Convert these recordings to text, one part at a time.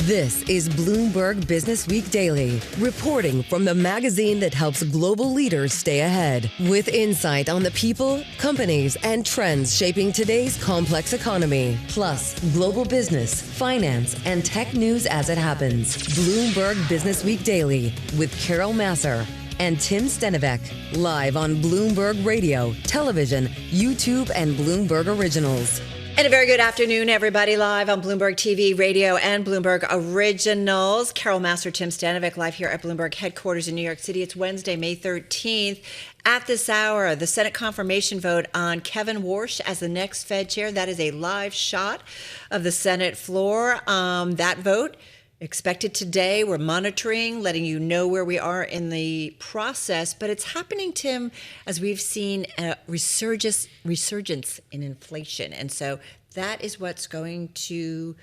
This is Bloomberg Businessweek Daily, reporting from the magazine that helps global leaders stay ahead, with insight on the people, companies, and trends shaping today's complex economy, plus global business, finance, and tech news as it happens. Bloomberg Businessweek Daily with Carol Massar and Tim Stenovic, live on Bloomberg Radio, television, YouTube, and Bloomberg Originals. And a very good afternoon, everybody, live on Bloomberg TV, radio, and Bloomberg Originals. Carol Massar, Tim Stanovic, live here at Bloomberg headquarters in New York City. It's Wednesday, May 13th. At this hour, the Senate confirmation vote on Kevin Warsh as the next Fed chair. That is a live shot of the Senate floor. That vote expected today. We're monitoring, letting you know where we are in the process. But it's happening, Tim, as we've seen a resurgence in inflation. And so that is what's going to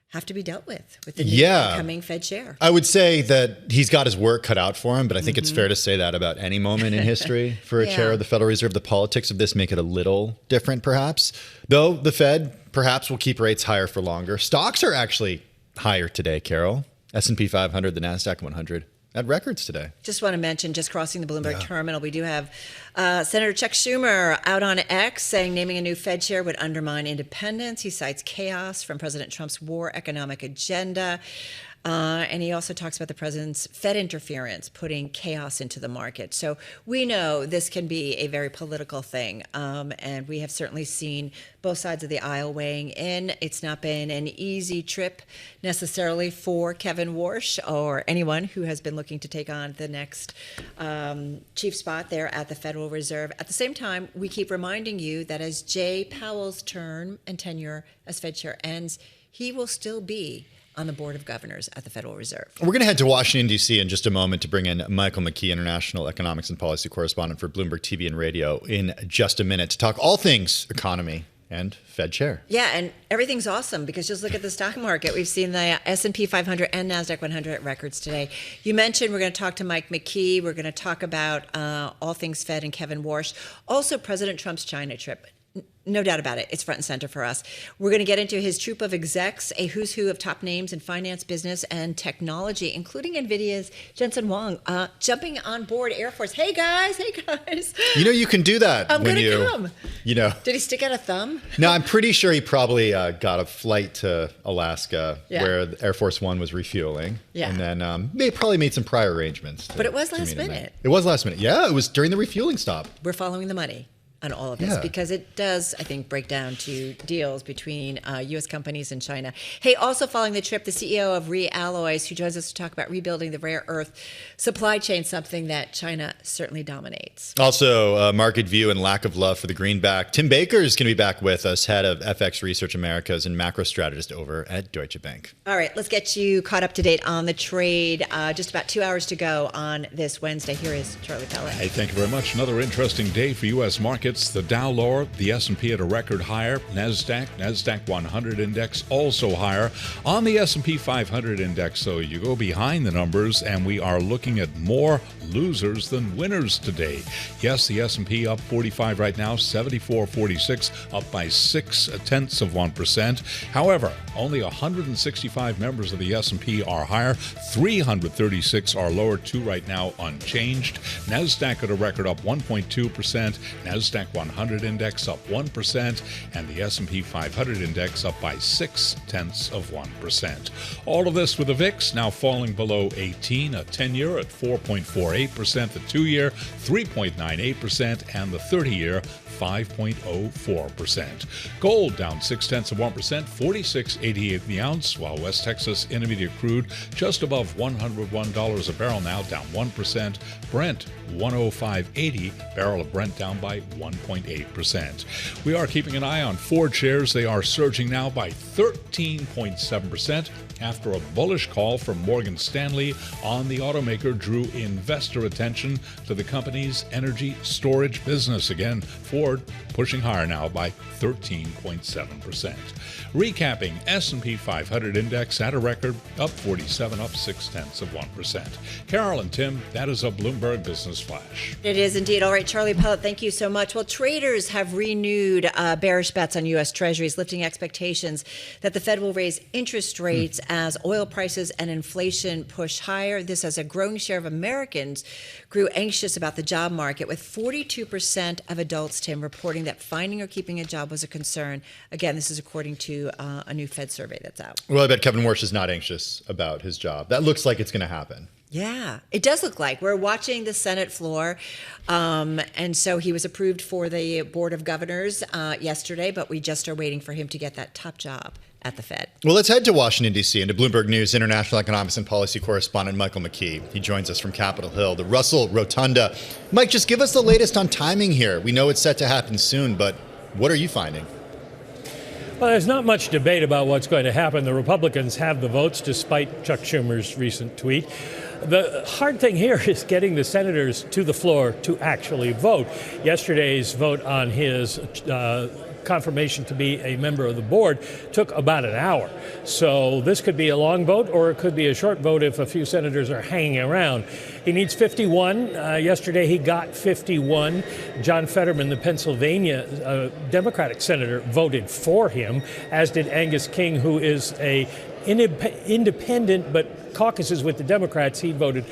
have to be dealt with the new incoming Fed chair. I would say that he's got his work cut out for him, but I think it's fair to say that about any moment in history for a chair of the Federal Reserve. The politics of this make it a little different, perhaps. Though the Fed perhaps will keep rates higher for longer. Stocks are actually higher today, Carol. S&P 500, the NASDAQ 100 at records today. Just want to mention, just crossing the Bloomberg terminal, we do have Senator Chuck Schumer out on X saying naming a new Fed chair would undermine independence. He cites chaos from President Trump's war economic agenda. And he also talks about the president's Fed interference, putting chaos into the market. So we know this can be a very political thing. And we have certainly seen both sides of the aisle weighing in. It's not been an easy trip necessarily for Kevin Warsh or anyone who has been looking to take on the next chief spot there at the Federal Reserve. At the same time, we keep reminding you that as Jay Powell's term and tenure as Fed chair ends, he will still be on the Board of Governors at the Federal Reserve. We're going to head to Washington, D.C. in just a moment to bring in Michael McKee, international economics and policy correspondent for Bloomberg TV and radio, in just a minute to talk all things economy and Fed chair. Yeah, and everything's awesome because just look at the stock market. We've seen the S&P 500 and NASDAQ 100 at records today. You mentioned we're going to talk to Mike McKee. We're going to talk about all things Fed and Kevin Warsh. Also, President Trump's China trip. No doubt about it. It's front and center for us. We're going to get into his troop of execs, a who's who of top names in finance, business, and technology, including Nvidia's Jensen Huang, jumping on board Air Force. Hey, guys. You know, you can do that. I'm going to come. You know. Did he stick out a thumb? No, I'm pretty sure he probably got a flight to Alaska where Air Force One was refueling. Yeah. And then they probably made some prior arrangements. But it was last minute. It was last minute. Yeah, it was during the refueling stop. We're following the money on all of this because it does, I think, break down to deals between U.S. companies and China. Hey, also following the trip, the CEO of REalloys, who joins us to talk about rebuilding the rare earth supply chain, something that China certainly dominates. Also, market view and lack of love for the greenback. Tim Baker is going to be back with us, head of FX Research Americas and Macro Strategist over at Deutsche Bank. All right, let's get you caught up to date on the trade. Just about 2 hours to go on this Wednesday. Here is Charlie Pellet. Hey, thank you very much. Another interesting day for U.S. markets. The Dow lower, the S&P at a record higher, NASDAQ 100 index also higher. On the S&P 500 index, so you go behind the numbers, and we are looking at more losers than winners today. Yes, the S&P up 45 right now, 74.46, up by 0.6%. However, only 165 members of the S&P are higher, 336 are lower, 2 right now unchanged. NASDAQ at a record up 1.2%, NASDAQ 100 index up 1%, and the S&P 500 index up by 0.6%. All of this with the VIX now falling below 18, a 10-year at 4.48%, the 2-year 3.98%, and the 30-year 5.04%. Gold down 0.6%, 46.88 the ounce, while West Texas Intermediate crude just above $101 a barrel now, down 1%. Brent 105.80, barrel of Brent down by 1.8%. We are keeping an eye on Ford shares. They are surging now by 13.7%. After a bullish call from Morgan Stanley on the automaker drew investor attention to the company's energy storage business. Again, Ford pushing higher now by 13.7%. Recapping, S&P 500 index at a record, up 47, up 0.6%. Carol and Tim, that is a Bloomberg Business Flash. It is indeed. All right, Charlie Pellet, thank you so much. watch. Well, traders have renewed bearish bets on U.S. Treasuries, lifting expectations that the Fed will raise interest rates as oil prices and inflation push higher. This as a growing share of Americans grew anxious about the job market, with 42% of adults, Tim, reporting that finding or keeping a job was a concern. Again, this is according to a new Fed survey that's out. Well, I bet Kevin Warsh is not anxious about his job. That looks like it's going to happen. Yeah, it does look like. We're watching the Senate floor. And so he was approved for the Board of Governors yesterday, but we just are waiting for him to get that top job at the Fed. Well, let's head to Washington, D.C. and to Bloomberg News international economics and policy correspondent Michael McKee. He joins us from Capitol Hill, the Russell Rotunda. Mike, just give us the latest on timing here. We know it's set to happen soon, but what are you finding? Well, there's not much debate about what's going to happen. The Republicans have the votes, despite Chuck Schumer's recent tweet. The hard thing here is getting the senators to the floor to actually vote. Yesterday's vote on his confirmation to be a member of the board took about an hour. So this could be a long vote, or it could be a short vote if a few senators are hanging around. He needs 51. Yesterday he got 51. John Fetterman, the Pennsylvania Democratic senator, voted for him, as did Angus King, who is a independent but caucuses with the Democrats. He voted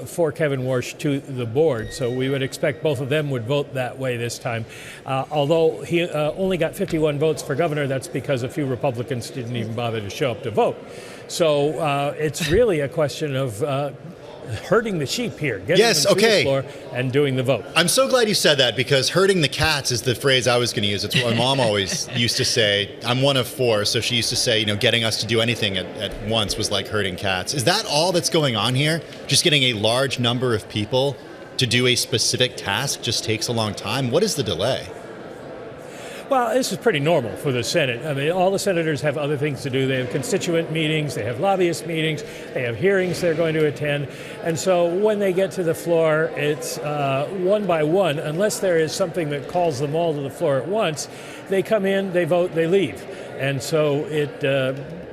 for Kevin Warsh to the board. So we would expect both of them would vote that way this time. Although he only got 51 votes for governor, that's because a few Republicans didn't even bother to show up to vote. So it's really a question of herding the sheep here, getting them to the floor and doing the vote. I'm so glad you said that, because herding the cats is the phrase I was going to use. It's what my mom always used to say. I'm one of four, so she used to say, getting us to do anything at once was like herding cats. Is that all that's going on here? Just getting a large number of people to do a specific task just takes a long time? What is the delay? Well, this is pretty normal for the Senate. I mean, all the senators have other things to do. They have constituent meetings, they have lobbyist meetings, they have hearings they're going to attend. And so when they get to the floor, it's one by one. Unless there is something that calls them all to the floor at once, they come in, they vote, they leave. And so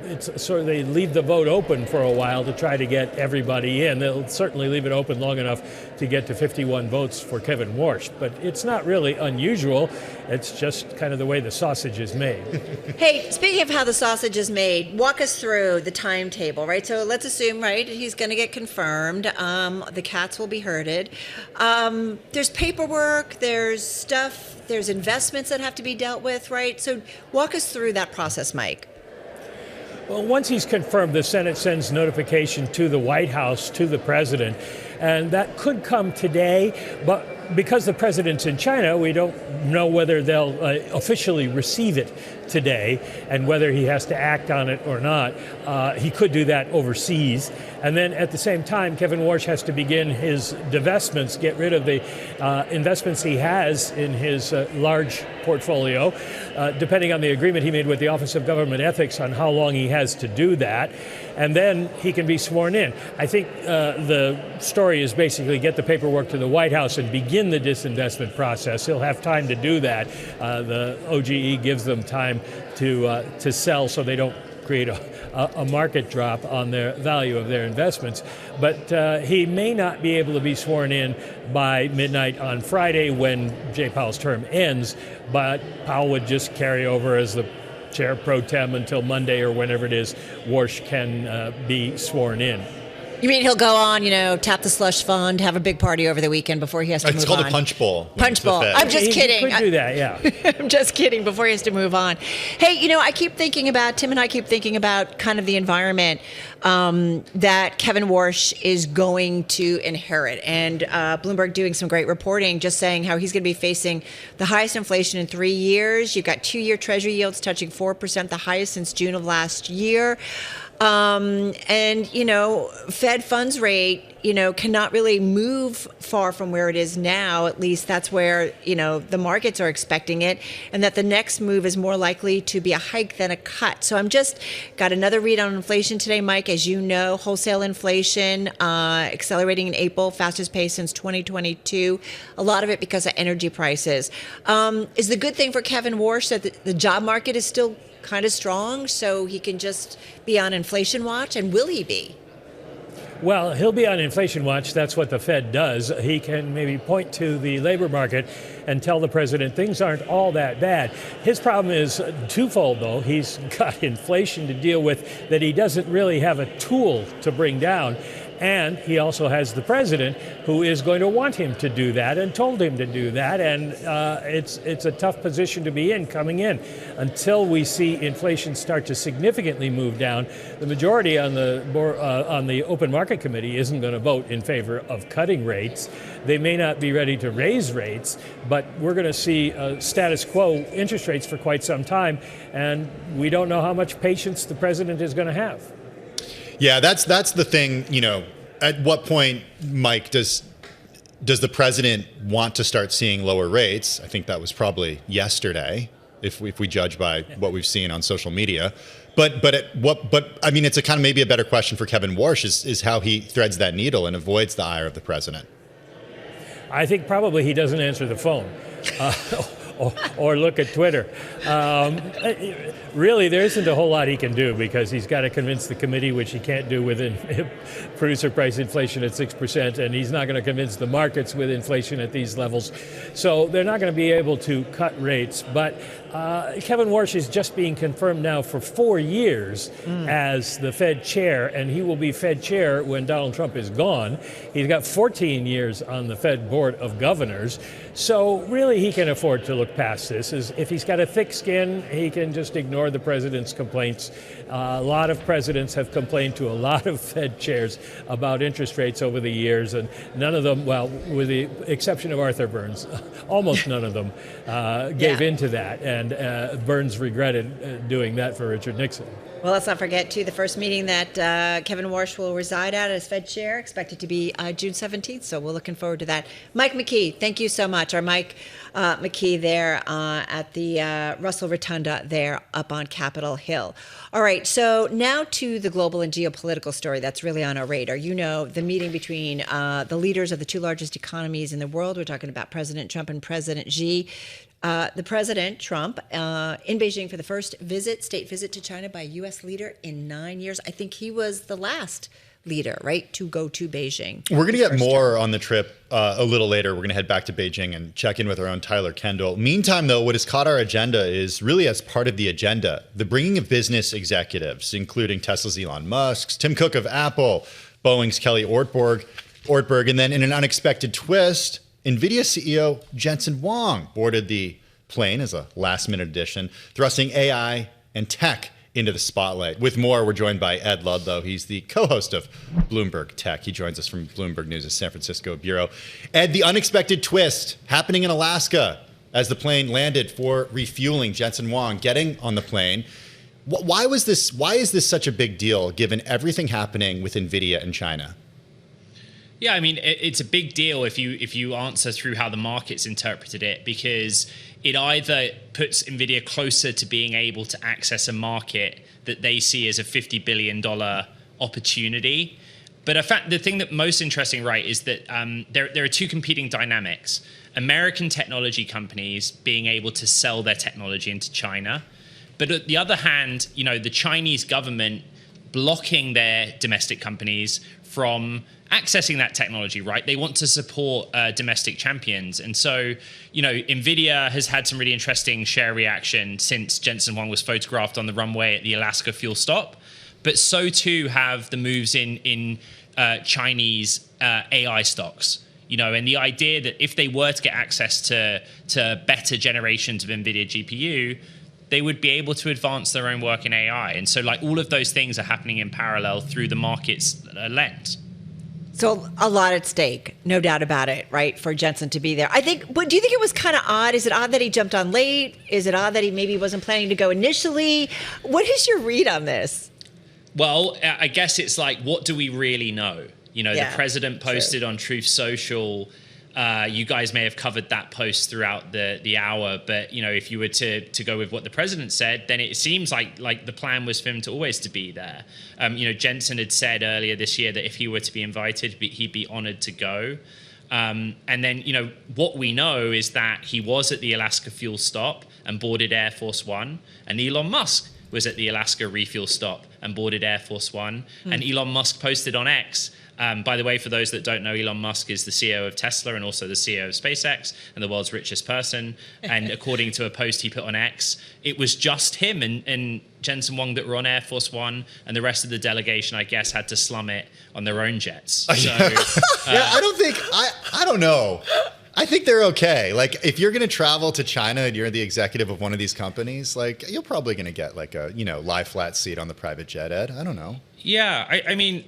it's sort of, they leave the vote open for a while to try to get everybody in. They'll certainly leave it open long enough to get to 51 votes for Kevin Warsh. But it's not really unusual. It's just kind of the way the sausage is made. Hey, speaking of how the sausage is made, walk us through the timetable, right? So let's assume, right, he's going to get confirmed. The cats will be herded. There's paperwork, there's stuff, there's investments that have to be dealt with, right? So walk us through that process, Mike. Well, once he's confirmed, the Senate sends notification to the White House, to the president, and that could come today, but because the president's in China, we don't know whether they'll officially receive it today and whether he has to act on it or not. He could do that overseas. And then at the same time, Kevin Warsh has to begin his divestments, get rid of the investments he has in his large portfolio, depending on the agreement he made with the Office of Government Ethics on how long he has to do that. And then he can be sworn in. I think the story is basically get the paperwork to the White House and begin the disinvestment process. He'll have time to do that. The OGE gives them time to sell so they don't create a market drop on their value of their investments. But he may not be able to be sworn in by midnight on Friday when Jay Powell's term ends, but Powell would just carry over as the chair pro tem until Monday or whenever it is Warsh can be sworn in. You mean he'll go on, tap the slush fund, have a big party over the weekend before he has to move on? It's called a punch bowl. Punch bowl. I'm just kidding. He could do that, yeah. I'm just kidding, before he has to move on. Hey, Tim and I keep thinking about kind of the environment that Kevin Warsh is going to inherit. And Bloomberg doing some great reporting, just saying how he's going to be facing the highest inflation in 3 years. You've got 2-year Treasury yields touching 4%, the highest since June of last year. Fed funds rate, cannot really move far from where it is now. At least that's where, the markets are expecting it, and that the next move is more likely to be a hike than a cut. So I'm just got another read on inflation today, Mike. As you know, wholesale inflation accelerating in April, fastest pace since 2022. A lot of it because of energy prices. Is the good thing for Kevin Warsh that the job market is still kind of strong, so he can just be on inflation watch? And will he be? Well, he'll be on inflation watch. That's what the Fed does. He can maybe point to the labor market and tell the president things aren't all that bad. His problem is twofold, though. He's got inflation to deal with that he doesn't really have a tool to bring down. And he also has the president who is going to want him to do that and told him to do that. And it's a tough position to be in coming in. Until we see inflation start to significantly move down, the majority on the Open Market Committee isn't going to vote in favor of cutting rates. They may not be ready to raise rates, but we're going to see status quo interest rates for quite some time. And we don't know how much patience the president is going to have. Yeah, that's the thing. At what point, Mike, does the president want to start seeing lower rates? I think that was probably yesterday, if we judge by what we've seen on social media. But I mean, it's a kind of maybe a better question for Kevin Warsh is how he threads that needle and avoids the ire of the president. I think probably he doesn't answer the phone. Or look at Twitter. Really, there isn't a whole lot he can do because he's got to convince the committee, which he can't do with producer price inflation at 6%, and he's not going to convince the markets with inflation at these levels. So they're not going to be able to cut rates. But Kevin Warsh is just being confirmed now for 4 years as the Fed chair, and he will be Fed chair when Donald Trump is gone. He's got 14 years on the Fed Board of Governors. So really, he can afford to look past this. If he's got a thick skin, he can just ignore the president's complaints. A lot of presidents have complained to a lot of Fed chairs about interest rates over the years, and none of them, well, with the exception of Arthur Burns, almost none of them gave in to that, and Burns regretted doing that for Richard Nixon. Well, let's not forget, too, the first meeting that Kevin Warsh will reside at as Fed chair, expected to be June 17th, so we're looking forward to that. Mike McKee, thank you so much. Our Mike McKee there at the Russell Rotunda there up on Capitol Hill. All right, so now to the global and geopolitical story that's really on our radar. The meeting between the leaders of the two largest economies in the world. We're talking about President Trump and President Xi. The President, Trump, in Beijing for the first state visit to China by a U.S. leader in 9 years. I think he was the last leader, right, to go to Beijing. We're going to get more on the trip a little later. We're going to head back to Beijing and check in with our own Tyler Kendall. Meantime, though, what has caught our agenda is really as part of the agenda, the bringing of business executives, including Tesla's Elon Musk, Tim Cook of Apple, Boeing's Kelly Ortberg, and then in an unexpected twist, Nvidia CEO Jensen Huang boarded the plane as a last-minute addition, thrusting AI and tech into the spotlight. With more, we're joined by Ed Ludlow. He's the co-host of Bloomberg Tech. He joins us from Bloomberg News' San Francisco bureau. Ed, the unexpected twist happening in Alaska as the plane landed for refueling. Jensen Huang getting on the plane. Why is this such a big deal given everything happening with Nvidia in China? Yeah, I mean, it's a big deal if you answer through how the markets interpreted it, because it either puts Nvidia closer to being able to access a market that they see as a $50 billion opportunity. But in fact, the thing that most interesting, right, is that there are two competing dynamics. American technology companies being able to sell their technology into China. But on the other hand, the Chinese government blocking their domestic companies from accessing that technology, right? They want to support domestic champions. And so, Nvidia has had some really interesting share reaction since Jensen Huang was photographed on the runway at the Alaska fuel stop. But so too have the moves in Chinese AI stocks. And the idea that if they were to get access to better generations of Nvidia GPU, they would be able to advance their own work in AI. And so all of those things are happening in parallel through the market's lens. So a lot at stake, no doubt about it, right, for Jensen to be there. But do you think it was kind of odd? Is it odd that he jumped on late? Is it odd that he maybe wasn't planning to go initially? What is your read on this? Well, I guess it's what do we really know? The president posted on Truth Social. You guys may have covered that post throughout the hour, but if you were to go with what the president said, then it seems like the plan was for him to always to be there. Jensen had said earlier this year that if he were to be invited, he'd be honored to go. And then what we know is that he was at the Alaska fuel stop and boarded Air Force One, and Elon Musk was at the Alaska refuel stop and boarded Air Force One. And Elon Musk posted on X By the way, for those that don't know, Elon Musk is the CEO of Tesla and also the CEO of SpaceX and the world's richest person. And according to a post he put on X, it was just him and Jensen Huang that were on Air Force One, and the rest of the delegation, I guess, had to slum it on their own jets. So, I don't know. I think they're okay. Like, if you're going to travel to China and you're the executive of one of these companies, like, you're probably going to get like a, lie flat seat on the private jet, Ed. I don't know. Yeah, I mean,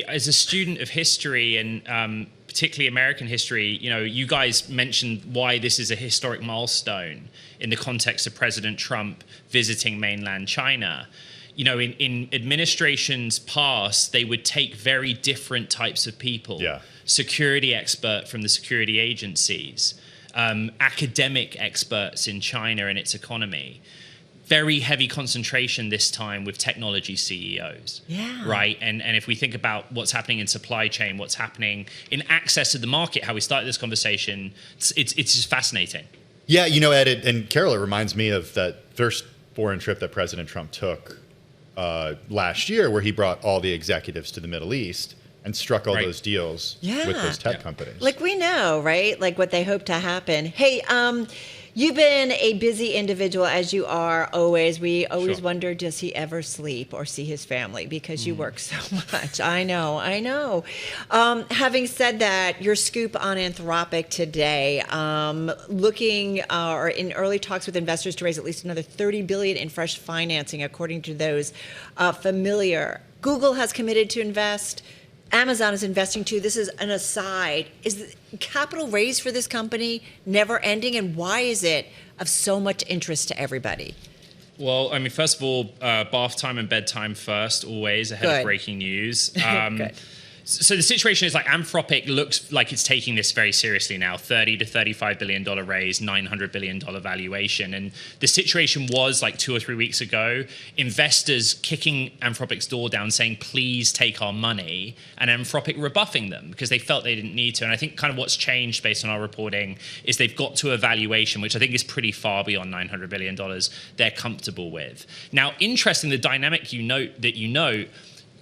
as a student of history and particularly American history, you guys mentioned why this is a historic milestone in the context of President Trump visiting mainland China. In administrations past, they would take very different types of people. Yeah. Security expert from the security agencies, academic experts in China and its economy. Very heavy concentration this time with technology CEOs. Yeah. Right? And if we think about what's happening in supply chain, what's happening in access to the market, how we started this conversation, it's just fascinating. Yeah, Ed, and Carol, it reminds me of that first foreign trip that President Trump took last year, where he brought all the executives to the Middle East and struck all those deals with those tech companies. Like, we know, right? Like what they hope to happen. Hey, you've been a busy individual, as you are always. We always wonder, does he ever sleep or see his family? Because you work so much. I know. Having said that, your scoop on Anthropic today, looking or in early talks with investors to raise at least another $30 billion in fresh financing, according to those familiar. Google has committed to invest. Amazon is investing too. This is an aside. Is the capital raised for this company never ending, and why is it of so much interest to everybody? Well, I mean, first of all, bath time and bedtime first, always ahead of breaking news. Good. So the situation is like Anthropic looks like it's taking this very seriously now. $30 to $35 billion raise, $900 billion valuation. And the situation was like 2 or 3 weeks ago, investors kicking Anthropic's door down saying, please take our money, and Anthropic rebuffing them because they felt they didn't need to. And I think kind of what's changed based on our reporting is they've got to a valuation, which I think is pretty far beyond $900 billion they're comfortable with. Now, interesting, the dynamic you note,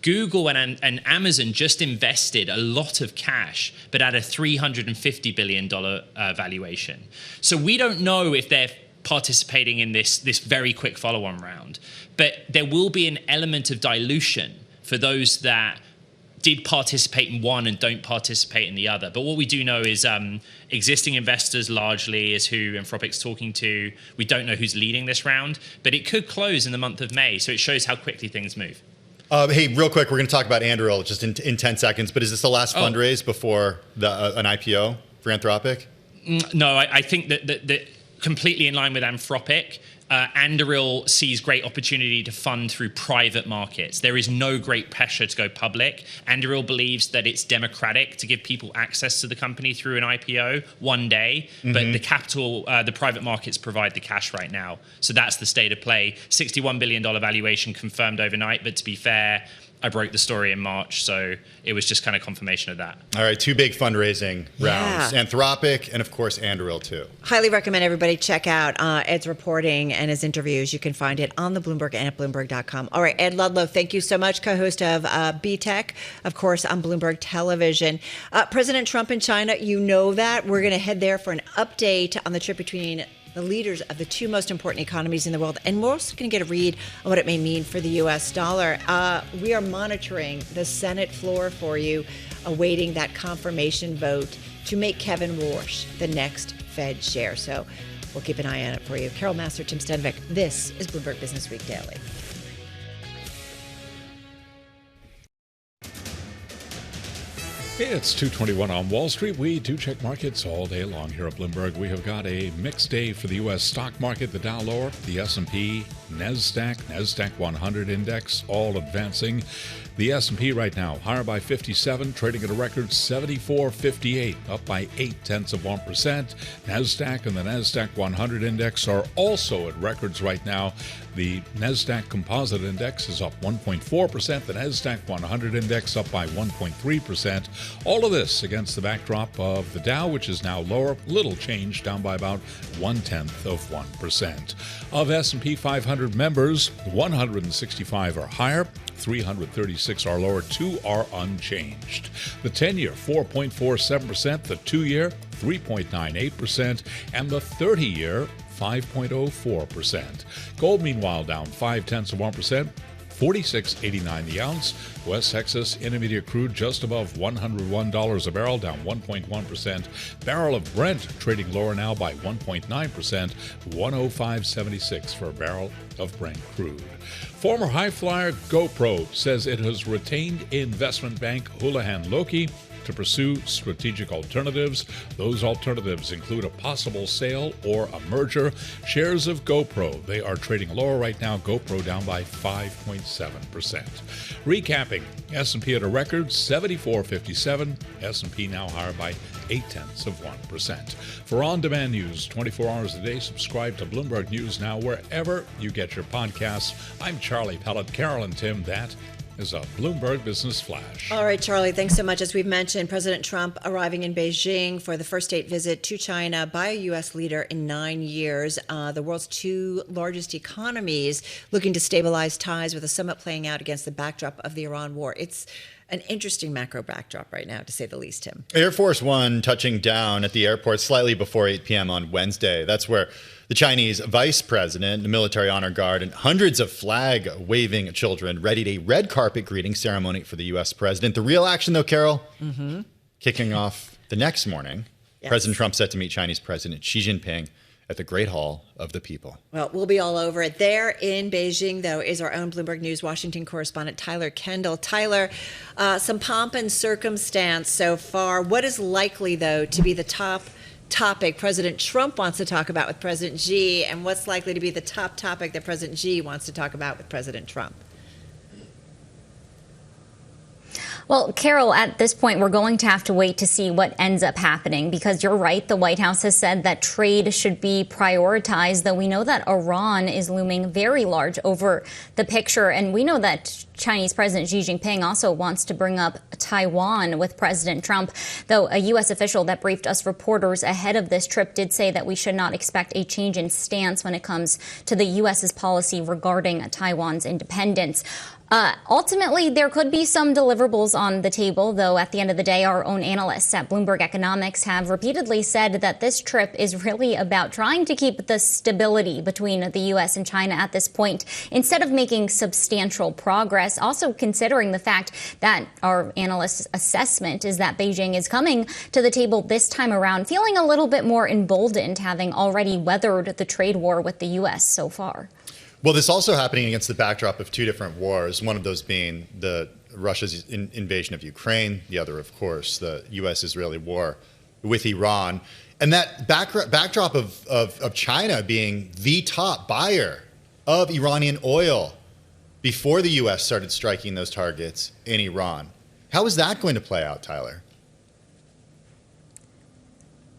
Google and Amazon just invested a lot of cash, but at a $350 billion valuation. So we don't know if they're participating in this very quick follow-on round, but there will be an element of dilution for those that did participate in one and don't participate in the other. But what we do know is existing investors largely is who Anthropic's talking to. We don't know who's leading this round, but it could close in the month of May. So it shows how quickly things move. Hey, real quick, we're going to talk about Anduril just in 10 seconds, but is this the last fundraise before an IPO for Anthropic? No, I think that completely in line with Anthropic, Anduril sees great opportunity to fund through private markets. There is no great pressure to go public. Anduril believes that it's democratic to give people access to the company through an IPO one day, but the capital, the private markets provide the cash right now. So that's the state of play. $61 billion valuation confirmed overnight, but to be fair, I broke the story in March, so it was just kind of confirmation of that. All right, 2 big fundraising rounds, Anthropic and, of course, Anduril, too. Highly recommend everybody check out Ed's reporting and his interviews. You can find it on the Bloomberg and at Bloomberg.com. All right, Ed Ludlow, thank you so much, co-host of BTech, of course, on Bloomberg Television. President Trump in China, you know that. We're going to head there for an update on the trip between the leaders of the 2 most important economies in the world. And we're also going to get a read on what it may mean for the U.S. dollar. We are monitoring the Senate floor for you, awaiting that confirmation vote to make Kevin Warsh the next Fed chair. So we'll keep an eye on it for you. Carol Master, Tim Stenvik, this is Bloomberg Businessweek Daily. It's 2:21 on Wall Street. We do check markets all day long here at Bloomberg. We have got a mixed day for the U.S. stock market. The Dow lower, the S&P, NASDAQ 100 index, all advancing. The S&P right now higher by 57, trading at a record 74.58, up by 0.8%. NASDAQ and the NASDAQ 100 index are also at records right now, The NASDAQ Composite Index is up 1.4%. The NASDAQ 100 Index up by 1.3%. All of this against the backdrop of the Dow, which is now lower, little change, down by about 0.1%. Of S&P 500 members, 165 are higher, 336 are lower, 2 are unchanged. The 10-year, 4.47%, the 2-year, 3.98%, and the 30-year, 5.04%. Gold, meanwhile, down 0.5%, 46.89 the ounce. West Texas Intermediate crude just above $101 a barrel, down 1.1%. Barrel of Brent trading lower now by 1.9%, 105.76 for a barrel of Brent crude. Former high flyer GoPro says it has retained investment bank Houlihan Lokey to pursue strategic alternatives. Those alternatives include a possible sale or a merger. Shares of GoPro, they are trading lower right now. GoPro down by 5.7%. Recapping, S&P at a record 74.57. S&P now higher by 0.8%. For on-demand news 24 hours a day, subscribe to Bloomberg News Now wherever you get your podcasts. I'm Charlie Pellet. Carol and Tim, that is a Bloomberg Business Flash. All right, Charlie, thanks so much. As we've mentioned, President Trump arriving in Beijing for the first state visit to China by a U.S. leader in 9 years. The world's two largest economies looking to stabilize ties, with a summit playing out against the backdrop of the Iran war. It's an interesting macro backdrop right now, to say the least, Tim. Air Force One touching down at the airport slightly before 8 p.m. on Wednesday. That's where the Chinese vice president, the military honor guard, and hundreds of flag-waving children readied a red carpet greeting ceremony for the U.S. president. The real action, though, Carol, kicking off the next morning. Yes. President Trump set to meet Chinese President Xi Jinping at the Great Hall of the People. Well, we'll be all over it. There in Beijing, though, is our own Bloomberg News Washington correspondent, Tyler Kendall. Tyler, some pomp and circumstance so far. What is likely, though, to be the top topic President Trump wants to talk about with President Xi, and what's likely to be the top topic that President Xi wants to talk about with President Trump? Well, Carol, at this point, we're going to have to wait to see what ends up happening, because you're right. The White House has said that trade should be prioritized, though we know that Iran is looming very large over the picture. And we know that Chinese President Xi Jinping also wants to bring up Taiwan with President Trump, though a U.S. official that briefed us reporters ahead of this trip did say that we should not expect a change in stance when it comes to the U.S.'s policy regarding Taiwan's independence. Ultimately, there could be some deliverables on the table, though at the end of the day, our own analysts at Bloomberg Economics have repeatedly said that this trip is really about trying to keep the stability between the U.S. and China at this point, instead of making substantial progress. Also considering the fact that our analysts' assessment is that Beijing is coming to the table this time around feeling a little bit more emboldened, having already weathered the trade war with the U.S. so far. Well, this is also happening against the backdrop of two different wars, one of those being Russia's invasion of Ukraine, the other, of course, the U.S.-Israeli war with Iran. And that backdrop of China being the top buyer of Iranian oil before the U.S. started striking those targets in Iran. How is that going to play out, Tyler?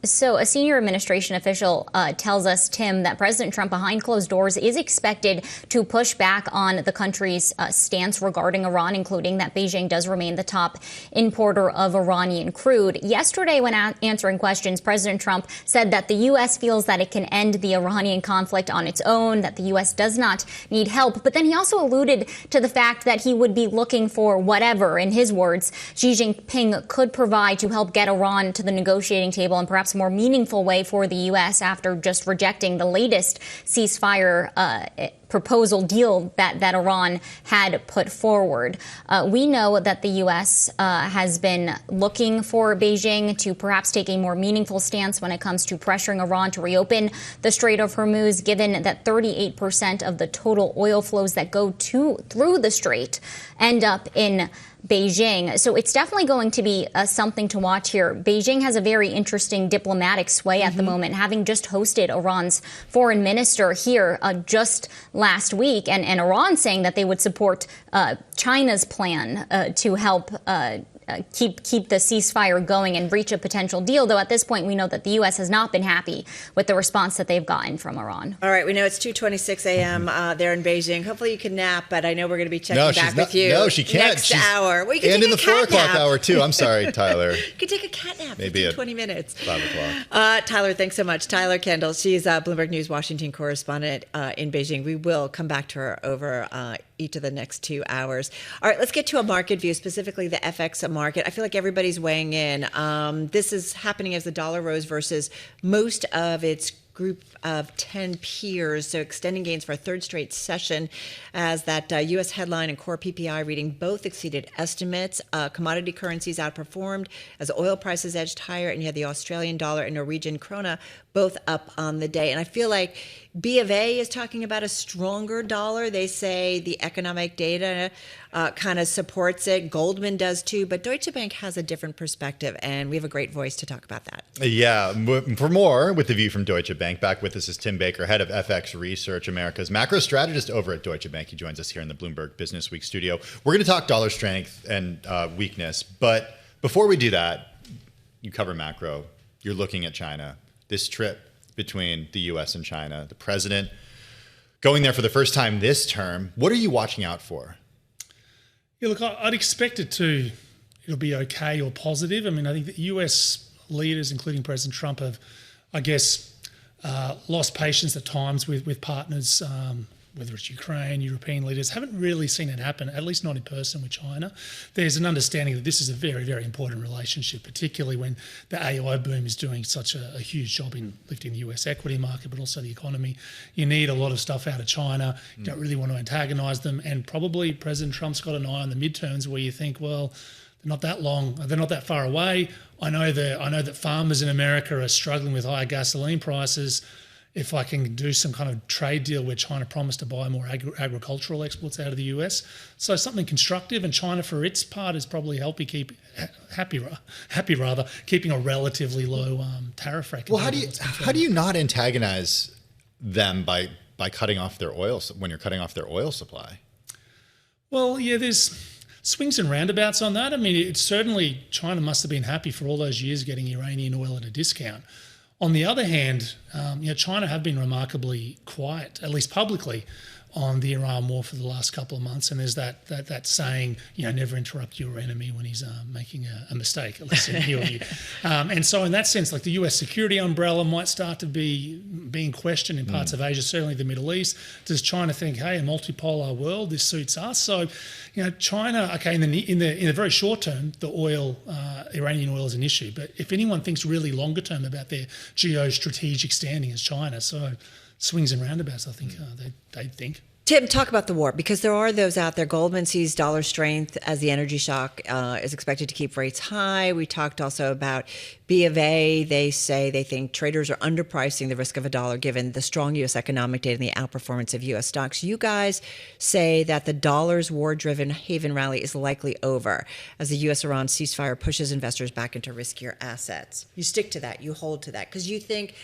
So a senior administration official tells us, Tim, that President Trump behind closed doors is expected to push back on the country's stance regarding Iran, including that Beijing does remain the top importer of Iranian crude. Yesterday, when answering questions, President Trump said that the U.S. feels that it can end the Iranian conflict on its own, that the U.S. does not need help. But then he also alluded to the fact that he would be looking for whatever, in his words, Xi Jinping could provide to help get Iran to the negotiating table and perhaps more meaningful way for the U.S. after just rejecting the latest ceasefire proposal deal that Iran had put forward. We know that the U.S. Has been looking for Beijing to perhaps take a more meaningful stance when it comes to pressuring Iran to reopen the Strait of Hormuz, given that 38% of the total oil flows that go through the strait end up in Beijing. So it's definitely going to be something to watch here. Beijing has a very interesting diplomatic sway at the moment, having just hosted Iran's foreign minister here just last week, and Iran saying that they would support China's plan to help keep the ceasefire going and reach a potential deal. Though at this point, we know that the U.S. has not been happy with the response that they've gotten from Iran. All right, we know it's 2:26 a.m. There in Beijing. Hopefully you can nap, but I know we're going to be checking back with you. No, she can't. Next hour. Well, you can and take in a the 4 o'clock nap. hour too. I'm sorry, Tyler. You can take a cat nap. Maybe 20 minutes. 5 o'clock. Tyler, thanks so much. Tyler Kendall, she's Bloomberg News Washington correspondent in Beijing. We will come back to her over each of the next 2 hours. All right, let's get to a market view, specifically the FX market. I feel like everybody's weighing in. This is happening as the dollar rose versus most of its group of 10 peers, so extending gains for a third straight session as that U.S. headline and core PPI reading both exceeded estimates. Commodity currencies outperformed as oil prices edged higher, and you had the Australian dollar and Norwegian krona both up on the day. And I feel like B of A is talking about a stronger dollar. They say the economic data kind of supports it. Goldman does too, but Deutsche Bank has a different perspective, and we have a great voice to talk about that. Yeah, for more with the view from Deutsche Bank, back with us is Tim Baker, head of FX Research, America's Macro Strategist over at Deutsche Bank. He joins us here in the Bloomberg Businessweek studio. We're going to talk dollar strength and weakness, but before we do that, you cover macro. You're looking at China. This trip between the U.S. and China, the president going there for the first time this term. What are you watching out for? Yeah, look, I'd expect it'll be okay or positive. I mean, I think the US leaders, including President Trump, have, I guess, lost patience at times with partners, whether it's Ukraine, European leaders, haven't really seen it happen, at least not in person with China. There's an understanding that this is a very, very important relationship, particularly when the AI boom is doing such a huge job in lifting the US equity market, but also the economy. You need a lot of stuff out of China. You don't really want to antagonise them. And probably President Trump's got an eye on the midterms where you think, well, they're not that long, they're not that far away. I know that farmers in America are struggling with higher gasoline prices. If I can do some kind of trade deal where China promised to buy more agricultural exports out of the US. So something constructive, and China for its part is probably keeping a relatively low tariff rate. Well, how do you not antagonize them by cutting off their oil when you're cutting off their oil supply? Well, yeah, there's swings and roundabouts on that. I mean, it's certainly China must have been happy for all those years getting Iranian oil at a discount. On the other hand, China have been remarkably quiet, at least publicly, on the Iran war for the last couple of months. And there's that saying, never interrupt your enemy when he's making a mistake, at least in your view. And so in that sense, like the US security umbrella might start to be being questioned in parts of Asia, certainly the Middle East. Does China think, hey, a multipolar world, this suits us? So, China, okay, in the very short term, the oil, Iranian oil is an issue. But if anyone thinks really longer term about their geostrategic standing as China, so swings and roundabouts, I think they'd think. Tim, talk about the war, because there are those out there. Goldman sees dollar strength as the energy shock is expected to keep rates high. We talked also about B of A. They say they think traders are underpricing the risk of a dollar given the strong U.S. economic data and the outperformance of U.S. stocks. You guys say that the dollar's war-driven haven rally is likely over as the U.S.-Iran ceasefire pushes investors back into riskier assets. You stick to that. You hold to that because you think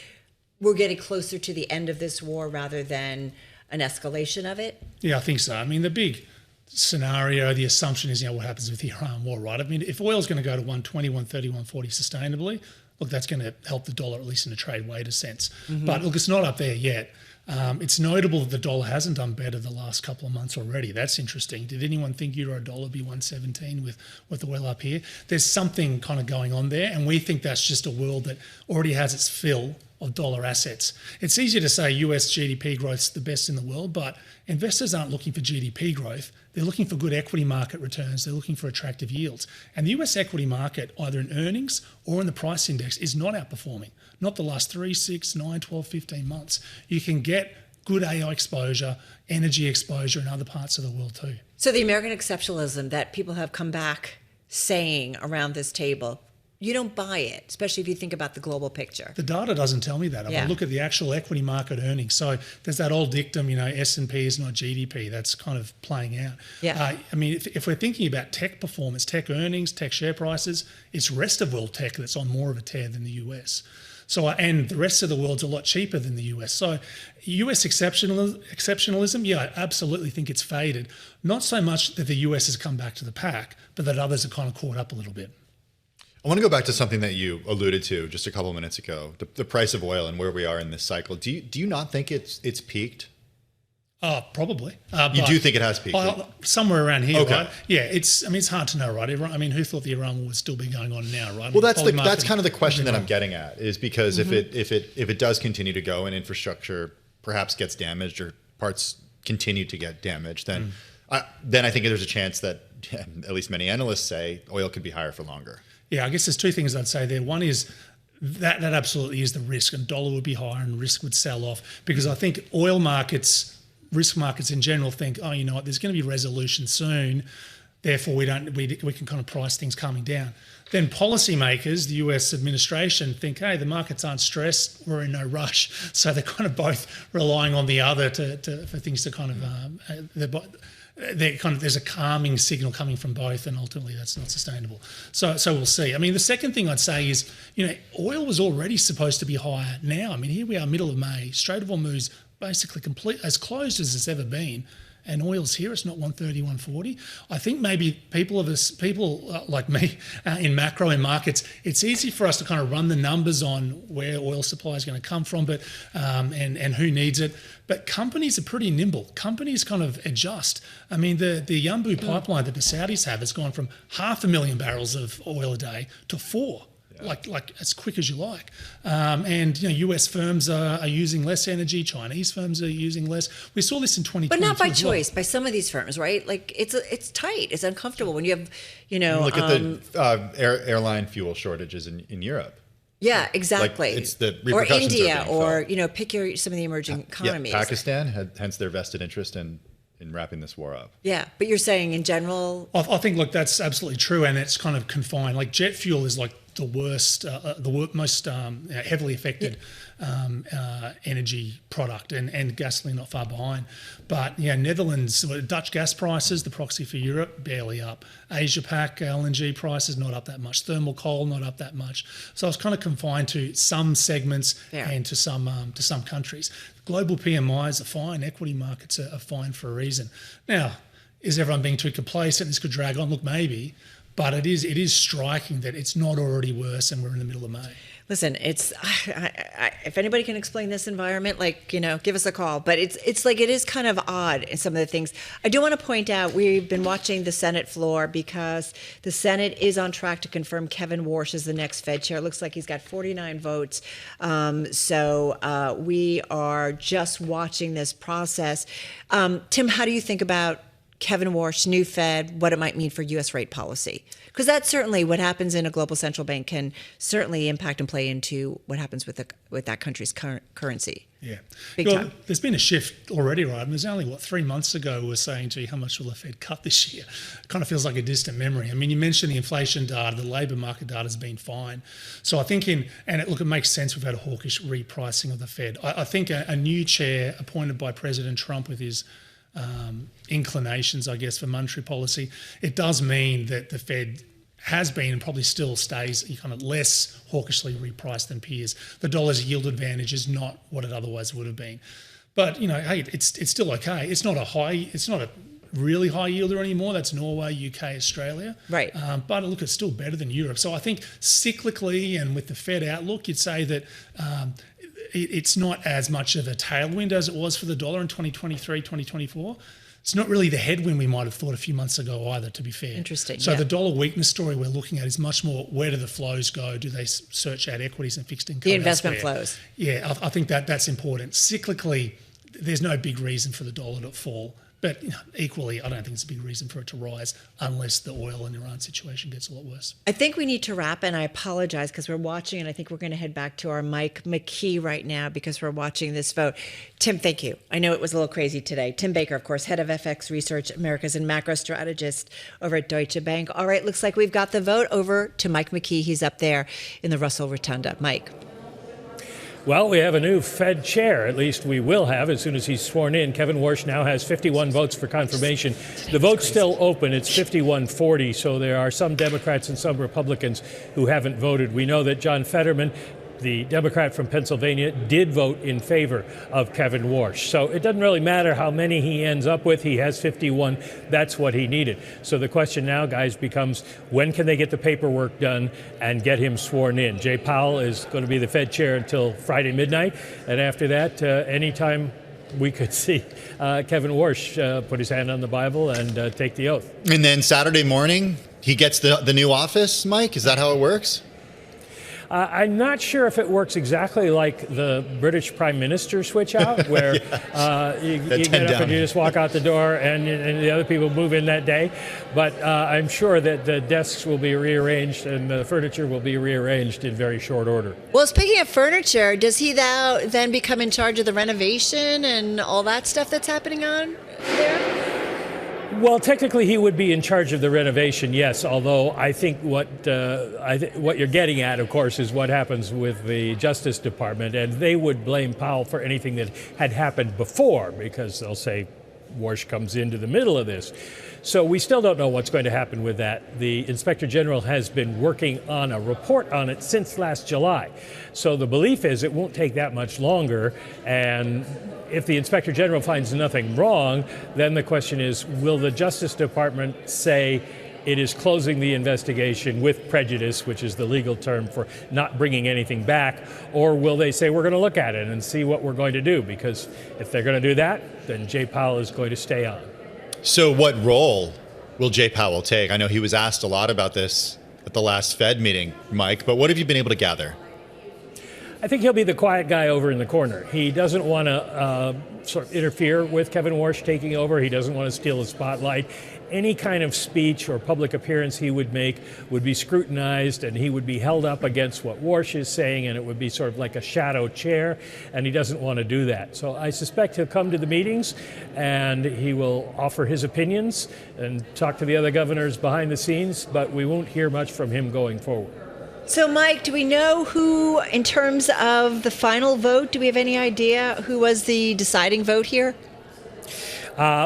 we're getting closer to the end of this war rather than an escalation of it? Yeah, I think so. I mean, the big scenario, the assumption is, what happens with the Iran war, right? I mean, if oil's going to go to 120, 130, 140 sustainably, look, that's going to help the dollar, at least in a trade weighter sense. Mm-hmm. But look, it's not up there yet. It's notable that the dollar hasn't done better the last couple of months already. That's interesting. Did anyone think euro dollar be 117 with oil up here? There's something kind of going on there, and we think that's just a world that already has its fill of dollar assets. It's easier to say US GDP growth's the best in the world, but investors aren't looking for GDP growth. They're looking for good equity market returns. They're looking for attractive yields. And the US equity market, either in earnings or in the price index, is not outperforming. Not the last 3, 6, 9, 12, 15 months. You can get good AI exposure, energy exposure in other parts of the world too. So the American exceptionalism that people have come back saying around this table, you don't buy it, especially if you think about the global picture. The data doesn't tell me that. I look at the actual equity market earnings. So there's that old dictum, S&P is not GDP. That's kind of playing out. Yeah. I mean, if we're thinking about tech performance, tech earnings, tech share prices, it's rest of world tech that's on more of a tear than the US. So, and the rest of the world's a lot cheaper than the US. So US exceptionalism, yeah, I absolutely think it's faded. Not so much that the US has come back to the pack, but that others are kind of caught up a little bit. I want to go back to something that you alluded to just a couple of minutes ago, the price of oil and where we are in this cycle. Do you not think it's peaked? Probably. You do think it has peaked? Somewhere around here, Okay. right? Yeah, it's hard to know, right? Who thought the Iran war would still be going on now, right? Well, that's kind of the question that I'm getting at, is because if it does continue to go and infrastructure perhaps gets damaged or parts continue to get damaged, then I think there's a chance that, at least many analysts say, oil could be higher for longer. Yeah, I guess there's two things I'd say there. One is that absolutely is the risk, and dollar would be higher and risk would sell off, because I think oil markets, risk markets in general, think, oh, you know what, there's going to be resolution soon, therefore we can kind of price things coming down. Then policymakers, the US administration, think, hey, the markets aren't stressed, we're in no rush, so they're kind of both relying on the other for things to kind of there's a calming signal coming from both, and ultimately that's not sustainable. So we'll see. I mean, the second thing I'd say is, oil was already supposed to be higher now. I mean, here we are, middle of May, Strait of Hormuz basically as closed as it's ever been, and oil's here. It's not 130, 140. I think maybe people like me in macro and markets, it's easy for us to kind of run the numbers on where oil supply is going to come from, but and who needs it. But companies are pretty nimble. Companies kind of adjust. I mean, the Yanbu pipeline that the Saudis have has gone from 500,000 barrels of oil a day to 4. Like as quick as you like. And US firms are using less energy, Chinese firms are using less. We saw this in 2020. But not by choice, by some of these firms, right? Like it's tight, it's uncomfortable when you have, Look at the airline fuel shortages in Europe. Yeah, exactly. Like it's the repercussions or India, are being felt. pick some of the emerging economies. Yeah, Pakistan, hence their vested interest in wrapping this war up. Yeah, but you're saying in general? I think, look, that's absolutely true, and it's kind of confined. Like jet fuel is like the worst, most heavily affected energy product, and gasoline not far behind. But Netherlands, Dutch gas prices, the proxy for Europe, barely up. Asia Pac LNG prices not up that much. Thermal coal not up that much. So it's kind of confined to some segments and to some countries. Global PMIs are fine. Equity markets are fine for a reason. Now, is everyone being too complacent? This could drag on. Look, maybe. But it is striking that it's not already worse, and we're in the middle of May. Listen, it's if anybody can explain this environment, give us a call. But it's like it is kind of odd in some of the things. I do want to point out we've been watching the Senate floor because the Senate is on track to confirm Kevin Warsh as the next Fed chair. It looks like he's got 49 votes. So we are just watching this process. Tim, how do you think about Kevin Warsh, new Fed, what it might mean for U.S. rate policy? Because that's certainly what happens in a global central bank can certainly impact and play into what happens with that country's currency. Yeah. Big time. There's been a shift already, right? And there's only, 3 months ago we were saying, gee, how much will the Fed cut this year? It kind of feels like a distant memory. I mean, you mentioned the inflation data, the labour market data has been fine. So I think it makes sense we've had a hawkish repricing of the Fed. I think a new chair appointed by President Trump with his inclinations, I guess, for monetary policy, it does mean that the Fed has been and probably still stays kind of less hawkishly repriced than peers. The dollar's yield advantage is not what it otherwise would have been. But, hey, it's still okay. It's not a really high yielder anymore. That's Norway, UK, Australia. Right. But look, it's still better than Europe. So I think cyclically and with the Fed outlook, you'd say that it's not as much of a tailwind as it was for the dollar in 2023, 2024. It's not really the headwind we might have thought a few months ago either, to be fair. Interesting. So the dollar weakness story we're looking at is much more, where do the flows go? Do they search out equities and fixed income? The investment flows. Yeah, I think that's important. Cyclically, there's no big reason for the dollar to fall. But equally, I don't think it's a big reason for it to rise unless the oil and Iran situation gets a lot worse. I think we need to wrap, and I apologize because we're watching, and I think we're going to head back to our McKee right now because we're watching this vote. Tim, thank you. I know it was a little crazy today. Tim Baker, of course, head of FX Research Americas and Macro Strategist over at Deutsche Bank. All right, looks like we've got the vote over to Mike McKee. He's up there in the Russell Rotunda. Mike. Well, we have a new Fed chair, at least we will have as soon as he's sworn in. Kevin Warsh now has 51 votes for confirmation. The vote's still open. It's 51-40, so there are some Democrats and some Republicans who haven't voted. We know that John Fetterman, the Democrat from Pennsylvania did vote in favor of Kevin Warsh. So it doesn't really matter how many he ends up with. He has 51. That's what he needed. So the question now, guys, becomes when can they get the paperwork done and get him sworn in? Jay Powell is going to be the Fed chair until Friday midnight. And after that, anytime we could see Kevin Warsh put his hand on the Bible and take the oath. And then Saturday morning, he gets the new office, Mike? Is that how it works? I'm not sure if it works exactly like the British Prime Minister switch out, where you get up and you just walk out the door and the other people move in that day. But I'm sure that the desks will be rearranged and the furniture will be rearranged in very short order. Well, speaking of furniture, does he now then become in charge of the renovation and all that stuff that's happening on there? Well, technically, he would be in charge of the renovation, yes. Although I think what you're getting at, of course, is what happens with the Justice Department, and they would blame Powell for anything that had happened before, because they'll say Warsh comes into the middle of this. So we still don't know what's going to happen with that. The Inspector General has been working on a report on it since last July. So the belief is it won't take that much longer, and if the Inspector General finds nothing wrong, then the question is, will the Justice Department say it is closing the investigation with prejudice, which is the legal term for not bringing anything back, or will they say we're going to look at it and see what we're going to do? Because if they're going to do that, then Jay Powell is going to stay on. So what role will Jay Powell take? I know he was asked a lot about this at the last Fed meeting, Mike, but what have you been able to gather? I think he'll be the quiet guy over in the corner. He doesn't want to sort of interfere with Kevin Warsh taking over. He doesn't want to steal the spotlight. Any kind of speech or public appearance he would make would be scrutinized, and he would be held up against what Warsh is saying, and it would be sort of like a shadow chair, and he doesn't want to do that. So I suspect he'll come to the meetings, and he will offer his opinions and talk to the other governors behind the scenes, but we won't hear much from him going forward. So, Mike, do we know who, in terms of the final vote, do we have any idea who was the deciding vote here?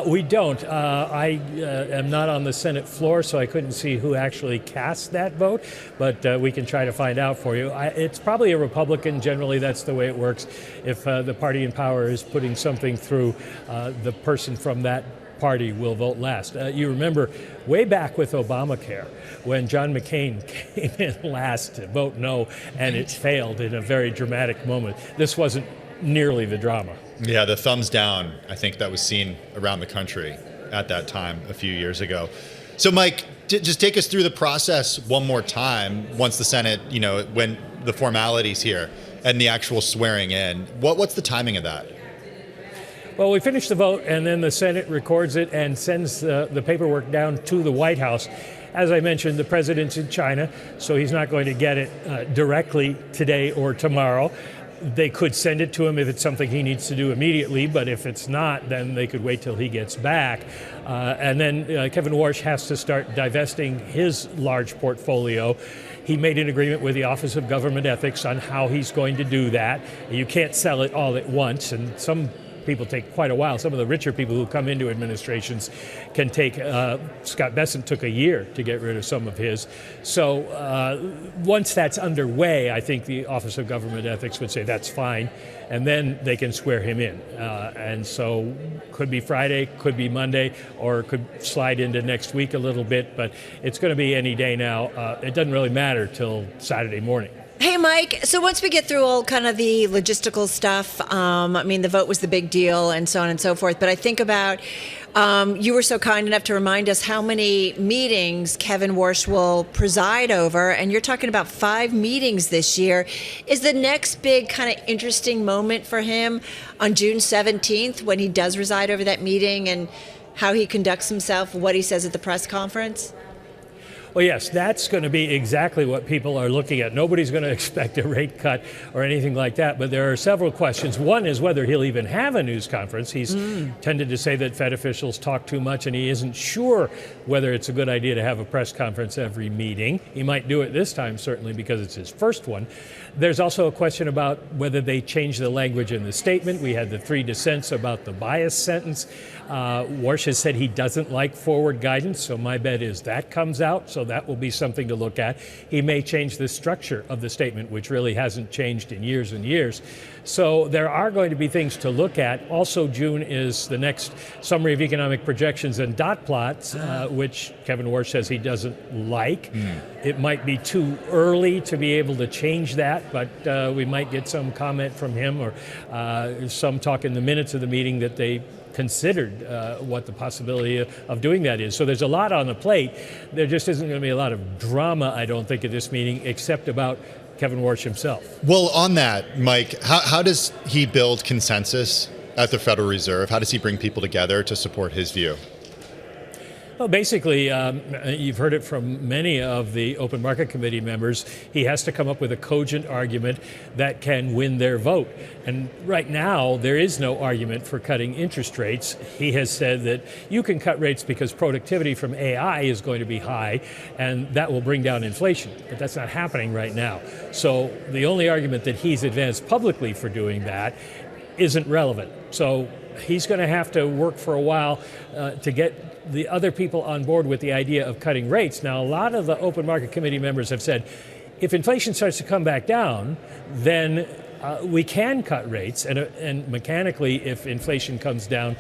We don't. I am not on the Senate floor, so I couldn't see who actually cast that vote, but we can try to find out for you. It's probably a Republican. Generally, that's the way it works. If the party in power is putting something through, the person from that party will vote last. You remember way back with Obamacare when John McCain came in last to vote no, and it failed in a very dramatic moment. This wasn't nearly the drama. Yeah, the thumbs down, I think that was seen around the country at that time a few years ago. So, Mike, just take us through the process one more time once the Senate, when the formalities here and the actual swearing in. What's the timing of that? Well, we finish the vote, and then the Senate records it and sends the paperwork down to the White House. As I mentioned, the president's in China, so he's not going to get it directly today or tomorrow. They could send it to him if it's something he needs to do immediately, but if it's not, then they could wait till he gets back. And then Kevin Warsh has to start divesting his large portfolio. He made an agreement with the Office of Government Ethics on how he's going to do that. You can't sell it all at once, and some people take quite a while. Some of the richer people who come into administrations can take, Scott Bessent took a year to get rid of some of his. So once that's underway, I think the Office of Government Ethics would say that's fine, and then they can swear him in. And so could be Friday, could be Monday, or could slide into next week a little bit, but it's going to be any day now. It doesn't really matter till Saturday morning. Hey, Mike, so once we get through all kind of the logistical stuff, the vote was the big deal and so on and so forth, but I think about, you were so kind enough to remind us how many meetings Kevin Warsh will preside over, and you're talking about 5 meetings this year. Is the next big kind of interesting moment for him on June 17th when he does preside over that meeting and how he conducts himself, what he says at the press conference? Well, yes, that's going to be exactly what people are looking at. Nobody's going to expect a rate cut or anything like that, but there are several questions. One is whether he'll even have a news conference. He's tended to say that Fed officials talk too much, and he isn't sure whether it's a good idea to have a press conference every meeting. He might do it this time, certainly, because it's his first one. There's also a question about whether they change the language in the statement. We had the 3 dissents about the bias sentence. Warsh has said he doesn't like forward guidance, so my bet is that comes out. So that will be something to look at. He may change the structure of the statement, which really hasn't changed in years and years. So there are going to be things to look at. Also, June is the next summary of economic projections and dot plots, which Kevin Warsh says he doesn't like. It might be too early to be able to change that, but we might get some comment from him or some talk in the minutes of the meeting that they considered what the possibility of doing that is. So there's a lot on the plate. There just isn't going to be a lot of drama, I don't think, at this meeting, except about Kevin Warsh himself. Well, on that, Mike, how does he build consensus at the Federal Reserve? How does he bring people together to support his view? Well, basically, you've heard it from many of the Open Market Committee members. He has to come up with a cogent argument that can win their vote. And right now, there is no argument for cutting interest rates. He has said that you can cut rates because productivity from AI is going to be high, and that will bring down inflation. But that's not happening right now. So the only argument that he's advanced publicly for doing that isn't relevant. So he's going to have to work for a while to get the other people on board with the idea of cutting rates. Now, a lot of the Open Market Committee members have said, if inflation starts to come back down, then we can cut rates. And mechanically, if inflation comes down,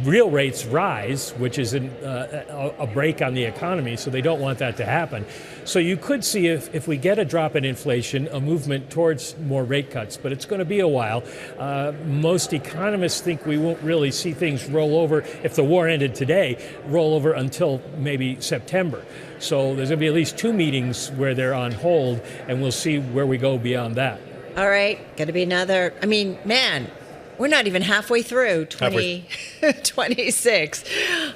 real rates rise, which is a break on the economy, so they don't want that to happen. So you could see, if we get a drop in inflation, a movement towards more rate cuts, but it's going to be a while. Most economists think we won't really see things roll over, if the war ended today, roll over until maybe September. So there's going to be at least 2 meetings where they're on hold, and we'll see where we go beyond that. All right, going to be another, man, we're not even halfway through 2026,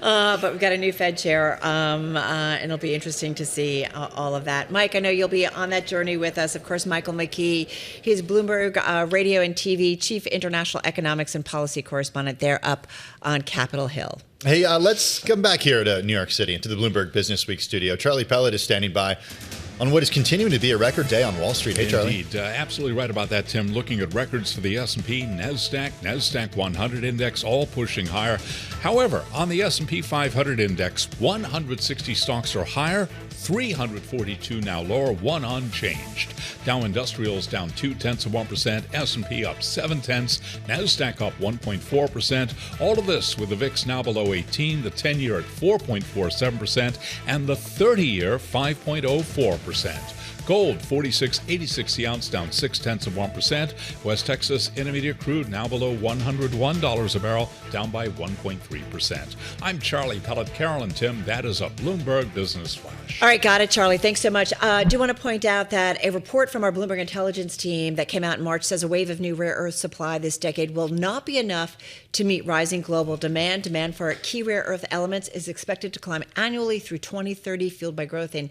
but we've got a new Fed chair, and it'll be interesting to see all of that. Mike, I know you'll be on that journey with us. Of course, Michael McKee, he's Bloomberg Radio and TV Chief International Economics and Policy Correspondent there up on Capitol Hill. Hey, let's come back here to New York City, into the Bloomberg Businessweek studio. Charlie Pellet is standing by on what is continuing to be a record day on Wall Street. Hey, Charlie. Indeed. Absolutely right about that, Tim. Looking at records for the S&P, NASDAQ 100 index, all pushing higher. However, on the S&P 500 index, 160 stocks are higher, 342 now lower, 1 unchanged. Dow Industrials down 0.2%, S&P up 0.7, NASDAQ up 1.4%. All of this with the VIX now below 18, the 10-year at 4.47%, and the 30-year 5.04%. Gold, 46.86 the ounce, down 0.6%. West Texas Intermediate crude now below $101 a barrel, down by 1.3%. I'm Charlie Pellet. Carol and Tim, that is a Bloomberg Business Flash. All right, got it, Charlie. Thanks so much. I do want to point out that a report from our Bloomberg intelligence team that came out in March says a wave of new rare earth supply this decade will not be enough to meet rising global demand. Demand for key rare earth elements is expected to climb annually through 2030, fueled by growth in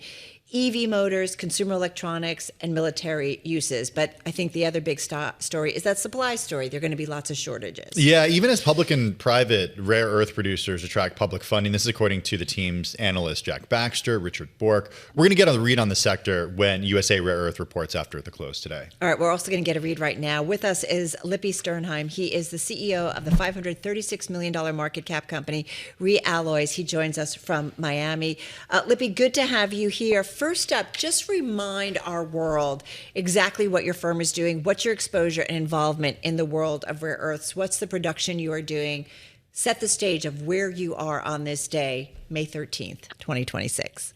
EV motors, consumer electronics, and military uses. But I think the other big story is that supply story. There are going to be lots of shortages. Yeah, even as public and private rare earth producers attract public funding. This is according to the team's analyst, Jack Baxter, Richard Bork. We're going to get a read on the sector when USA Rare Earth reports after the close today. All right, we're also going to get a read right now. With us is Lipi Sternheim. He is the CEO of the $536 million market cap company, REalloys. He joins us from Miami. Lipi, good to have you here. First up, just remind our world exactly what your firm is doing, what's your exposure and involvement in the world of rare earths, what's the production you are doing. Set the stage of where you are on this day, May 13th, 2026.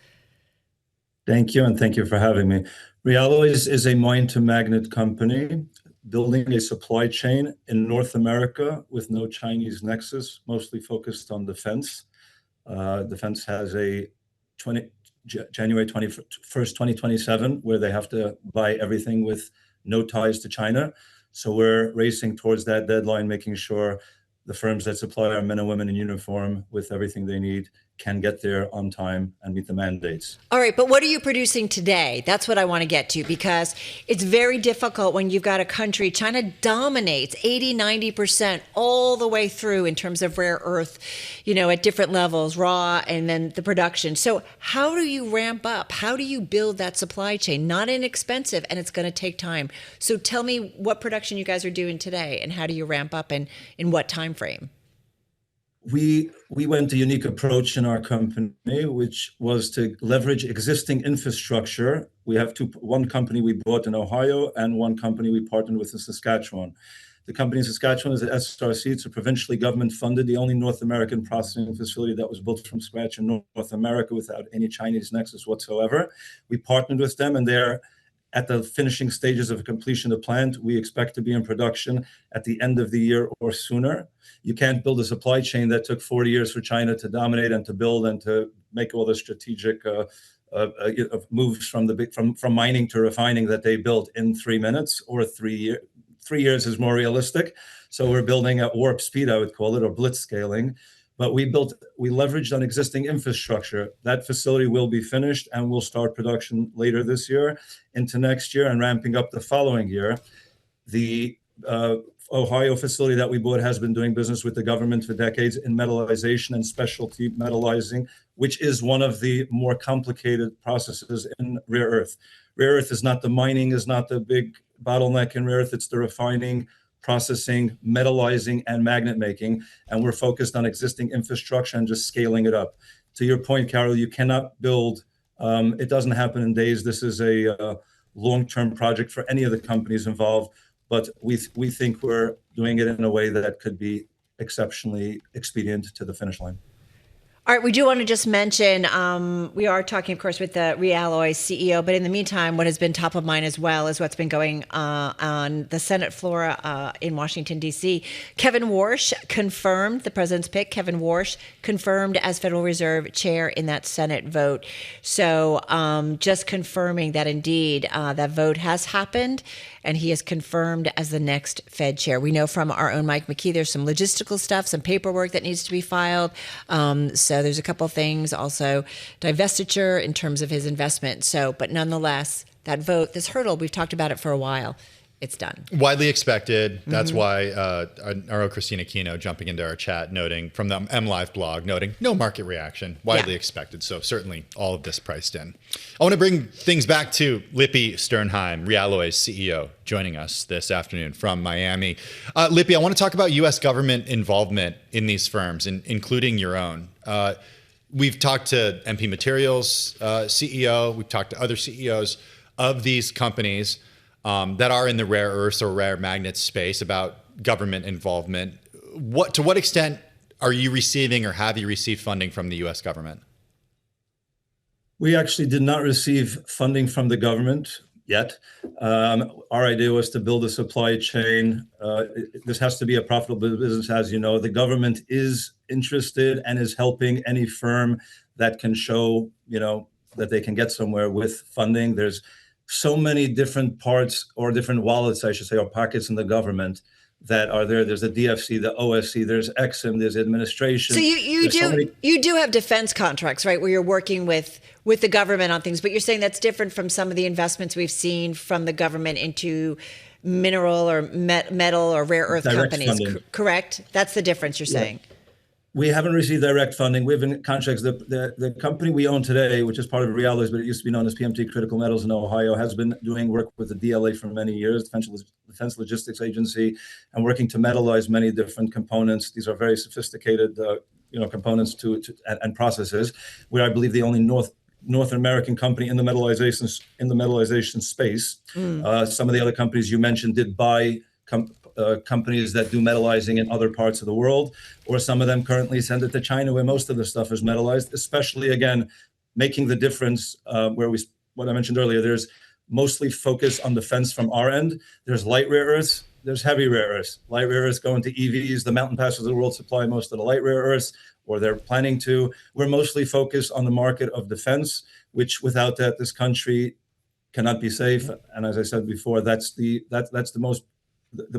Thank you, and thank you for having me. REalloys is a mine-to-magnet company building a supply chain in North America with no Chinese nexus, mostly focused on defense. Defense has a January 21st, 2027, where they have to buy everything with no ties to China. So we're racing towards that deadline, making sure the firms that supply our men and women in uniform with everything they need can get there on time and meet the mandates. All right, but what are you producing today? That's what I want to get to, because it's very difficult when you've got a country, China dominates 80, 90% all the way through in terms of rare earth, at different levels, raw, and then the production. So how do you ramp up? How do you build that supply chain? Not inexpensive, and it's going to take time. So tell me what production you guys are doing today, and how do you ramp up, and in what time frame? We went a unique approach in our company, which was to leverage existing infrastructure. We have one company we bought in Ohio and one company we partnered with in Saskatchewan. The company in Saskatchewan is the SRC. It's a provincially government funded, the only North American processing facility that was built from scratch in North America without any Chinese nexus whatsoever. We partnered with them, and they're at the finishing stages of completion of the plant. We expect to be in production at the end of the year or sooner. You can't build a supply chain that took 40 years for China to dominate and to build and to make all the strategic moves from mining to refining that they built in 3 minutes or 3 years. 3 years is more realistic. So we're building at warp speed, I would call it, or blitz scaling. But we leveraged on existing infrastructure. That facility will be finished and we'll start production later this year into next year and ramping up the following year. The Ohio facility that we bought has been doing business with the government for decades in metallization and specialty metallizing, which is one of the more complicated processes in rare earth. Rare earth is not the mining, is not the big bottleneck in rare earth. It's the refining, processing, metallizing, and magnet making. And we're focused on existing infrastructure and just scaling it up. To your point, Carol, you cannot build, it doesn't happen in days. This is a long-term project for any of the companies involved. But we think we're doing it in a way that could be exceptionally expedient to the finish line. All right, we do want to just mention, we are talking, of course, with the REalloys CEO, but in the meantime, what has been top of mind as well is what's been going on the Senate floor in Washington, D.C. Kevin Warsh confirmed, the president's pick, Kevin Warsh confirmed as Federal Reserve Chair in that Senate vote. So just confirming that indeed that vote has happened, and he is confirmed as the next Fed chair. We know from our own Mike McKee, there's some logistical stuff, some paperwork that needs to be filed. So there's a couple of things, also divestiture in terms of his investment. So, but nonetheless, that vote, this hurdle, we've talked about it for a while. It's done. Widely expected. That's why our Christina Kino jumping into our chat, noting from the MLive blog, noting no market reaction, widely expected. So certainly all of this priced in. I want to bring things back to Lipi Sternheim, REalloys CEO, joining us this afternoon from Miami. Lipi, I want to talk about U.S. government involvement in these firms, including your own. We've talked to MP Materials CEO. We've talked to other CEOs of these companies that are in the rare earths or rare magnets space about government involvement. To what extent are you receiving or have you received funding from the U.S. government? We actually did not receive funding from the government yet. Our idea was to build a supply chain. This has to be a profitable business, as you know. The government is interested and is helping any firm that can show, that they can get somewhere with funding. There's so many different parts or different wallets, I should say, or pockets in the government that are there. There's the DFC, the OSC, there's EXIM, there's administration. So you do have defense contracts, right, where you're working with the government on things, but you're saying that's different from some of the investments we've seen from the government into mineral or metal or rare earth direct companies, correct? That's the difference you're saying. We haven't received direct funding. We have in contracts. The company we own today, which is part of REalloys, but it used to be known as PMT Critical Metals in Ohio, has been doing work with the DLA for many years, Defense Logistics Agency, and working to metallize many different components. These are very sophisticated, components and processes. We're, I believe, the only North American company in the metallization space. Some of the other companies you mentioned did buy companies that do metallizing in other parts of the world, or some of them currently send it to China, where most of the stuff is metallized, especially, again, making the difference what I mentioned earlier, there's mostly focus on defense from our end. There's light rare earths, there's heavy rare earths. Light rare earths go into EVs. The mountain passes of the world supply most of the light rare earths, or they're planning to. We're mostly focused on the market of defense, which without that, this country cannot be safe. And as I said before, that's the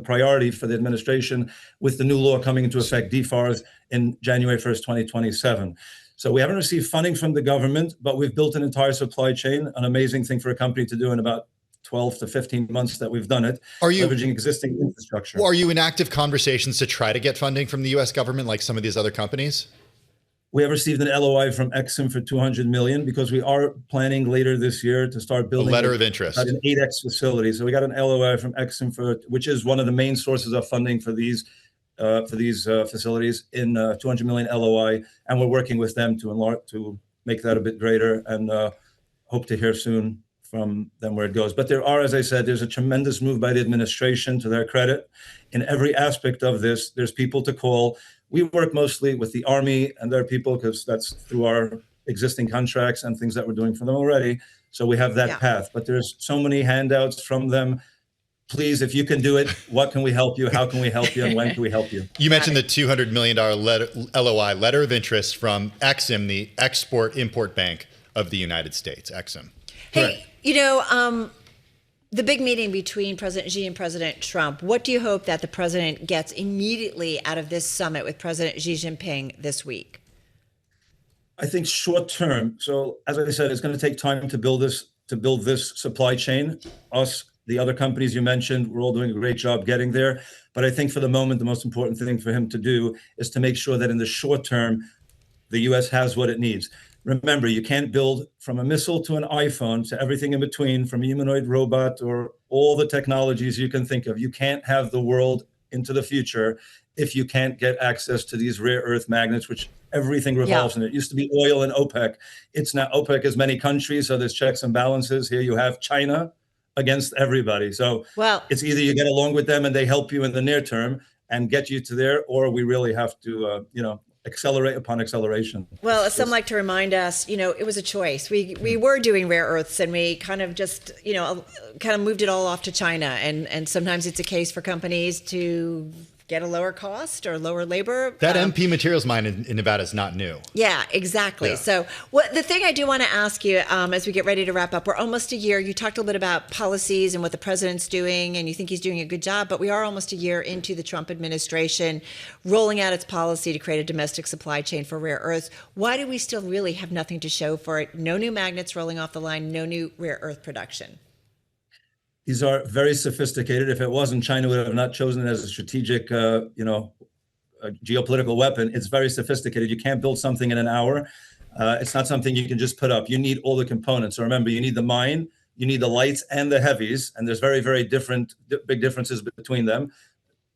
priority for the administration, with the new law coming into effect, DFARS, in January 1st, 2027. So we haven't received funding from the government, but we've built an entire supply chain, an amazing thing for a company to do in about 12 to 15 months that we've done it, leveraging existing infrastructure. Are you in active conversations to try to get funding from the U.S. government like some of these other companies? We have received an LOI from EXIM for $200 million because we are planning later this year to start building a letter of interest, an 8X facility. So we got an LOI from EXIM which is one of the main sources of funding for these for these facilities in 200 million LOI, and we're working with them to make that a bit greater, and hope to hear soon from them where it goes. But there are, as I said, there's a tremendous move by the administration, to their credit. In every aspect of this, there's people to call. We work mostly with the Army and their people because that's through our existing contracts and things that we're doing for them already. So we have that path. But there's so many handouts from them. Please, if you can do it, what can we help you? How can we help you? And when can we help you? You mentioned the $200 million LOI, letter of interest from Exim, the Export-Import Bank of the United States, Exim. Hey, the big meeting between President Xi and President Trump, what do you hope that the president gets immediately out of this summit with President Xi Jinping this week? I think short term. So as I said, it's going to take time to build this supply chain. Us, the other companies you mentioned, we're all doing a great job getting there. But I think for the moment, the most important thing for him to do is to make sure that in the short term, the U.S. has what it needs. Remember, you can't build from a missile to an iPhone to everything in between, from a humanoid robot or all the technologies you can think of. You can't have the world into the future if you can't get access to these rare earth magnets, which everything revolves in it. It used to be oil and OPEC. It's now OPEC is many countries, so there's checks and balances. Here you have China against everybody. So it's either you get along with them and they help you in the near term and get you to there, or we really have to, accelerate upon acceleration. Well, as some like to remind us, it was a choice. We were doing rare earths, and we kind of just, kind of moved it all off to China. And sometimes it's a case for companies to get a lower cost or lower labor. That MP materials mine in Nevada is not new. Yeah, exactly. Yeah. So the thing I do want to ask you as we get ready to wrap up, we're almost a year. You talked a little bit about policies and what the president's doing, and you think he's doing a good job, but we are almost a year into the Trump administration rolling out its policy to create a domestic supply chain for rare earths. Why do we still really have nothing to show for it? No new magnets rolling off the line, no new rare earth production. These are very sophisticated. If it wasn't, China would have not chosen it as a strategic, a geopolitical weapon. It's very sophisticated. You can't build something in an hour. It's not something you can just put up. You need all the components. So remember, you need the mine, you need the lights and the heavies, and there's very, very big differences between them.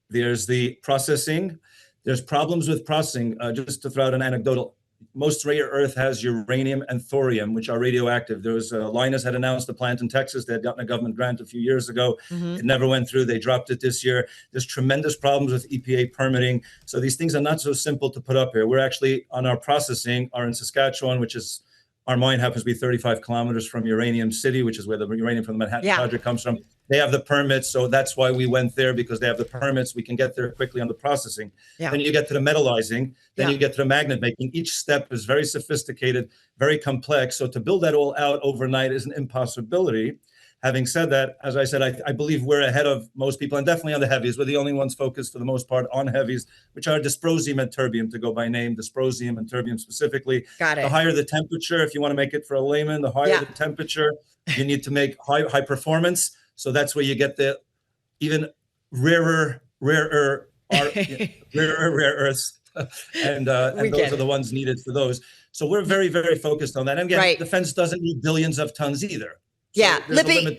There's the processing. There's problems with processing. Just to throw out an anecdotal, most rare earth has uranium and thorium, which are radioactive. There was Linus had announced a plant in Texas. They had gotten a government grant a few years ago. It never went through. They dropped it this year. There's tremendous problems with EPA permitting. So these things are not so simple to put up here. We're actually on our processing are in Saskatchewan, which is our mine happens to be 35 kilometers from Uranium City, which is where the uranium from the Manhattan Project comes from. They have the permits, so that's why we went there, because they have the permits. We can get there quickly on the processing. Then you get to the metallizing, then you get to the magnet making. Each step is very sophisticated, very complex. So to build that all out overnight is an impossibility. Having said that, as I said, I believe we're ahead of most people, and definitely on the heavies. We're the only ones focused for the most part on heavies, which are dysprosium and terbium, to go by name, dysprosium and terbium specifically. Got it. The higher the temperature, if you want to make it for a layman, the higher the temperature, you need to make high performance. So that's where you get the even rarer earths, and those are the ones needed for those. So we're very, very focused on that. And again, defense doesn't need billions of tons either. Yeah, so Lipi,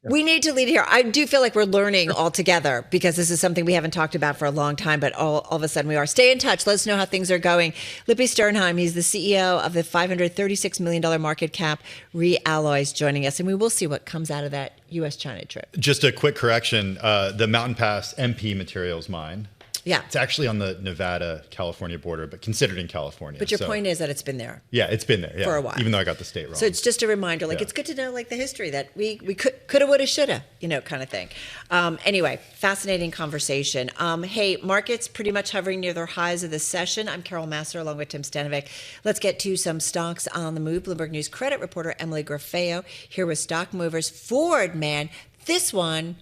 we need to lead here. I do feel like we're learning all together, because this is something we haven't talked about for a long time, but all of a sudden we are. Stay in touch. Let us know how things are going. Lipi Sternheim, he's the CEO of the $536 million market cap REalloys, joining us, and we will see what comes out of that U.S.-China trip. Just a quick correction. The Mountain Pass MP materials mine. Yeah. It's actually on the Nevada-California border, but considered in California. But your point is that it's been there. Yeah, it's been there for a while. Even though I got the state wrong. So it's just a reminder, it's good to know, the history that we coulda, woulda, shoulda, kind of thing. Anyway, fascinating conversation. Hey, markets pretty much hovering near their highs of the session. I'm Carol Masser along with Tim Stanovic. Let's get to some stocks on the move. Bloomberg News credit reporter Emily Graffeo here with Stock Movers. Ford, man, this one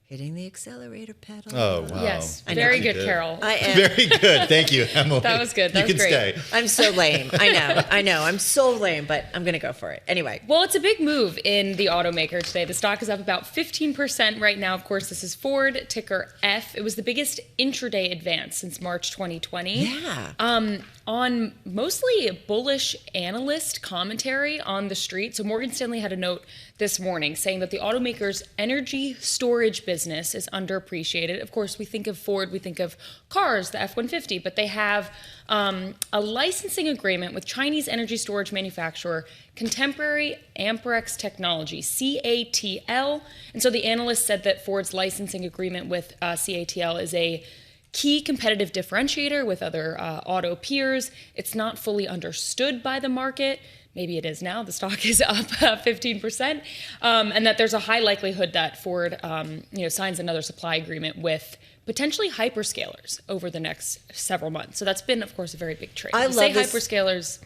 hitting the accelerator pedal. Oh, wow. Yes. Very good, Carol. I am. Very good. Thank you, Emily. That was good. That was great. You can stay. I'm so lame. I know. I'm so lame, but I'm going to go for it. Anyway. Well, it's a big move in the automaker today. The stock is up about 15% right now. Of course, this is Ford, ticker F. It was the biggest intraday advance since March 2020. Yeah. on mostly bullish analyst commentary on the street. So Morgan Stanley had a note this morning saying that the automaker's energy storage business is underappreciated. Of course, we think of Ford, we think of cars, the F-150, but they have a licensing agreement with Chinese energy storage manufacturer Contemporary Amperex Technology, CATL. And so the analyst said that Ford's licensing agreement with CATL is a key competitive differentiator with other auto peers. It's not fully understood by the market. Maybe it is now. The stock is up 15%, and that there's a high likelihood that Ford, signs another supply agreement with potentially hyperscalers over the next several months. So that's been, of course, a very big trade. I love this. Hyperscalers.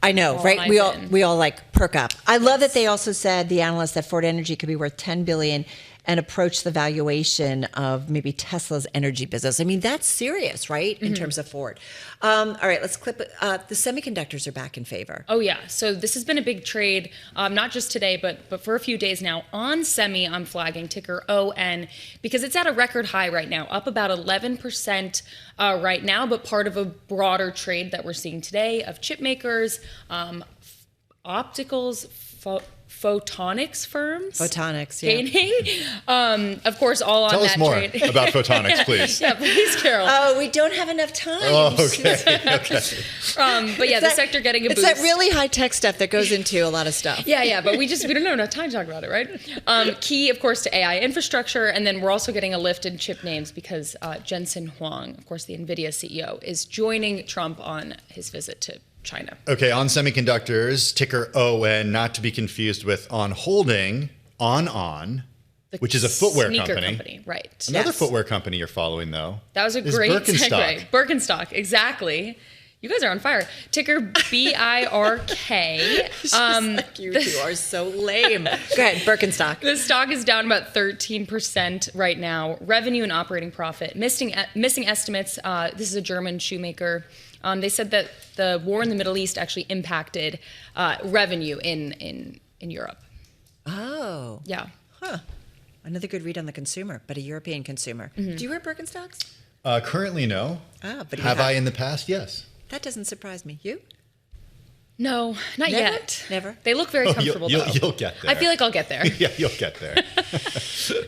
I know, right? We all like perk up. I love that they also said, the analysts, that Ford Energy could be worth $10 billion and approach the valuation of maybe Tesla's energy business. I mean, that's serious, right? In terms of Ford. All right, let's clip it. The semiconductors are back in favor. Oh, yeah. So this has been a big trade, not just today, but for a few days now. On semi, I'm flagging ticker ON because it's at a record high right now, up about 11% right now, but part of a broader trade that we're seeing today of chip makers, opticals, photonics firms. Photonics, yeah. Gaining. Of course, all Tell on us that more trade. about photonics, please. Yeah, please, Carol. Oh, we don't have enough time. Oh, okay. But yeah, the sector getting a boost. It's that really high-tech stuff that goes into a lot of stuff. Yeah, but we don't have enough time to talk about it, right? Key, of course, to AI infrastructure, and then we're also getting a lift in chip names because Jensen Huang, of course, the Nvidia CEO, is joining Trump on his visit to China. Okay, on semiconductors, ticker ON, not to be confused with On Holding, On, which is a footwear company. Right. Another footwear company you're following, though. That was a great segue. Birkenstock, exactly. You guys are on fire. Ticker BIRK. You two are so lame. Go ahead, Birkenstock. The stock is down about 13% right now. Revenue and operating profit missing estimates. This is a German shoemaker. They said that the war in the Middle East actually impacted revenue in Europe. Oh. Yeah. Huh. Another good read on the consumer, but a European consumer. Do you wear Birkenstocks? Currently, no. But have I in the past? Yes. That doesn't surprise me. You? No, not yet. Never? They look very comfortable, though. You'll get there. I feel like I'll get there. Yeah, you'll get there.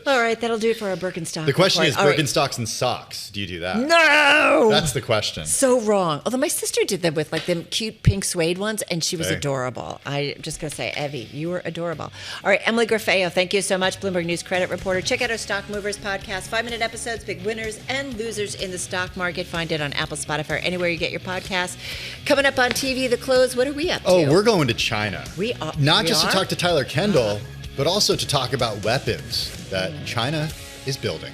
All right, that'll do it for our Birkenstock. The question report. is Birkenstocks and socks. Do you do that? No! That's the question. So wrong. Although my sister did them with like them cute pink suede ones, and she was adorable. I'm just going to say, Evie, you were adorable. All right, Emily Grafeo, thank you so much. Bloomberg News credit reporter. Check out our Stock Movers podcast. 5-minute episodes, big winners and losers in the stock market. Find it on Apple, Spotify, or anywhere you get your podcasts. Coming up on TV, The Close. What are we up to? Oh, we're going to China. We are. Not just to talk to Tyler Kendall, but also to talk about weapons that China is building.